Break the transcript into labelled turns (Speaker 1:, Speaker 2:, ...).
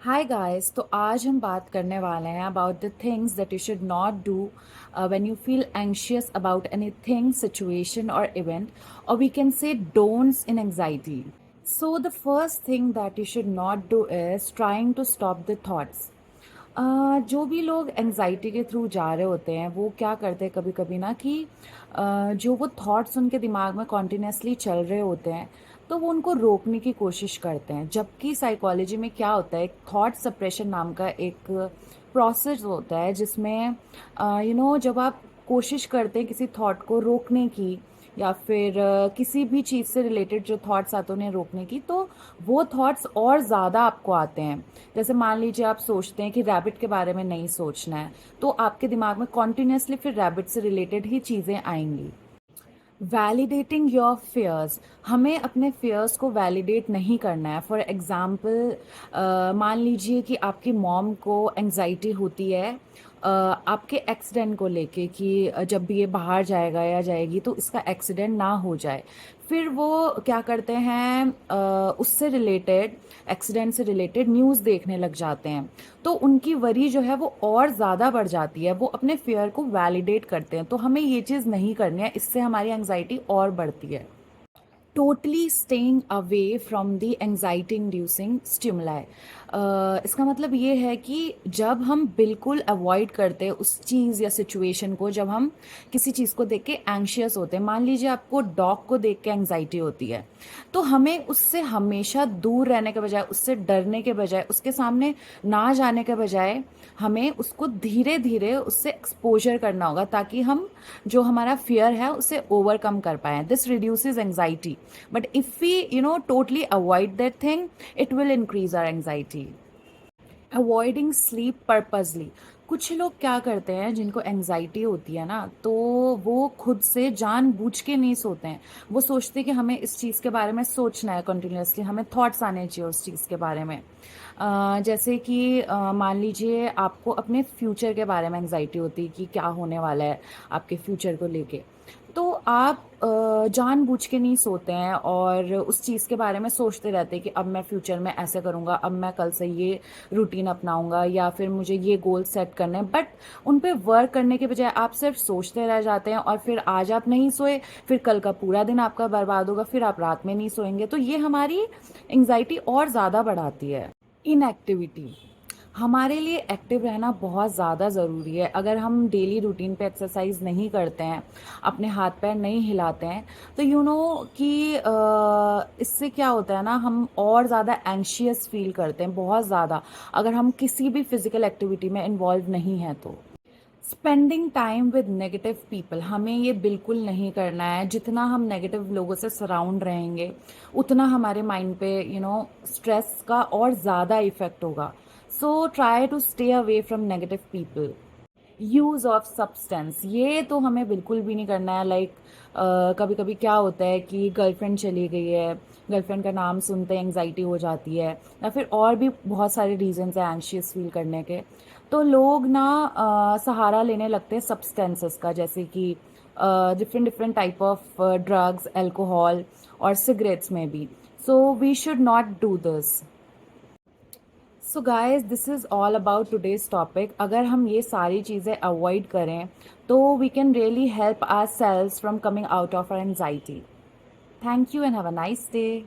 Speaker 1: Hi guys. तो आज हम बात करने वाले हैं about the things that you should not do when you feel anxious about anything, situation और इवेंट, और we can say don'ts in anxiety. So the first thing that you should not do is trying to stop the thoughts. जो भी लोग anxiety के through जा रहे होते हैं वो क्या करते हैं कभी कभी ना कि जो वो थॉट्स उनके दिमाग में कॉन्टिन्यूसली चल रहे होते हैं तो वो उनको रोकने की कोशिश करते हैं. जबकि साइकोलॉजी में क्या होता है, थॉट सप्रेशन नाम का एक प्रोसेस होता है जिसमें जब आप कोशिश करते हैं किसी थॉट को रोकने की या फिर किसी भी चीज़ से रिलेटेड जो थॉट्स आते हैं उन्हें रोकने की, तो वो थॉट्स और ज़्यादा आपको आते हैं. जैसे मान लीजिए आप सोचते हैं कि रैबिट के बारे में नहीं सोचना है, तो आपके दिमाग में कॉन्टिन्यूसली फिर रैबिट से रिलेटेड ही चीज़ें आएंगी. वैलिडेटिंग योर फेयर्स, हमें अपने फेयर्स को वैलिडेट नहीं करना है. फॉर एग्ज़ाम्पल, मान लीजिए कि आपकी मॉम को एंजाइटी होती है आपके एक्सीडेंट को लेके कि जब भी ये बाहर जाएगा या जाएगी तो इसका एक्सीडेंट ना हो जाए. फिर वो क्या करते हैं, उससे रिलेटेड, एक्सीडेंट से रिलेटेड न्यूज़ देखने लग जाते हैं. तो उनकी वरी जो है वो और ज़्यादा बढ़ जाती है. वो अपने फेयर को वैलिडेट करते हैं. तो हमें ये चीज़ नहीं करनी है, इससे हमारी एंग्जाइटी और बढ़ती है. Totally staying away from the anxiety inducing stimuli. इसका मतलब ये है कि जब हम बिल्कुल अवॉइड करते हैं उस चीज़ या सिचुएशन को, जब हम किसी चीज़ को देख के एंशियस होते हैं, मान लीजिए आपको डॉग को देख के एंजाइटी होती है, तो हमें उससे हमेशा दूर रहने के बजाय, उससे डरने के बजाय, उसके सामने ना जाने के बजाय हमें उसको धीरे धीरे उससे एक्सपोजर करना होगा ताकि हम जो हमारा फियर है उसे ओवरकम कर पाएं. This reduces anxiety. But if we, totally avoid that thing, it will increase our anxiety. Avoiding sleep purposely. कुछ लोग क्या करते हैं जिनको एंजाइटी होती है ना, तो वो खुद से जानबूझ के नहीं सोते हैं. वो सोचते हैं कि हमें इस चीज़ के बारे में सोचना है कंटिन्यूसली, हमें थॉट्स आने चाहिए उस चीज़ के बारे में. जैसे कि मान लीजिए आपको अपने फ्यूचर के बारे में एंजाइटी होती है कि क्या होने वाला है आपके फ्यूचर को लेके, तो आप जानबूझ के नहीं सोते हैं और उस चीज़ के बारे में सोचते रहते हैं कि अब मैं फ्यूचर में ऐसे करूँगा, अब मैं कल से ये रूटीन अपनाऊंगा या फिर मुझे ये गोल सेट करने हैं. बट उन पे वर्क करने के बजाय आप सिर्फ सोचते रह जाते हैं और फिर आज आप नहीं सोए, फिर कल का पूरा दिन आपका बर्बाद होगा, फिर आप रात में नहीं सोएंगे. तो ये हमारी एंग्जाइटी और ज़्यादा बढ़ाती है. इनएक्टिविटी, हमारे लिए एक्टिव रहना बहुत ज़्यादा ज़रूरी है. अगर हम डेली रूटीन पे एक्सरसाइज नहीं करते हैं, अपने हाथ पैर नहीं हिलाते हैं, तो कि इससे क्या होता है ना, हम और ज़्यादा एंशियस फील करते हैं बहुत ज़्यादा अगर हम किसी भी फिजिकल एक्टिविटी में इन्वॉल्व नहीं हैं. तो spending time with negative people, हमें ये बिल्कुल नहीं करना है. जितना हम नेगेटिव लोगों से सराउंड रहेंगे उतना हमारे माइंड पे स्ट्रेस का और ज़्यादा इफेक्ट होगा. So try to stay away from negative people. Use of substance, ये तो हमें बिल्कुल भी नहीं करना है. लाइक कभी कभी क्या होता है कि गर्लफ्रेंड चली गई है, गर्लफ्रेंड का नाम सुनते ही एंग्जाइटी हो जाती है, या फिर और भी बहुत सारे रीजंस हैं एंशियस फील करने के. तो लोग ना सहारा लेने लगते हैं सब्सटेंसेस का, जैसे कि different different type of drugs, alcohol और सिगरेट्स में भी. So we should not do this. So guys, this is all about today's topic. अगर हम ये सारी चीज़ें अवॉइड करें तो we can really help our selves from coming out of our anxiety. Thank you and have a nice day.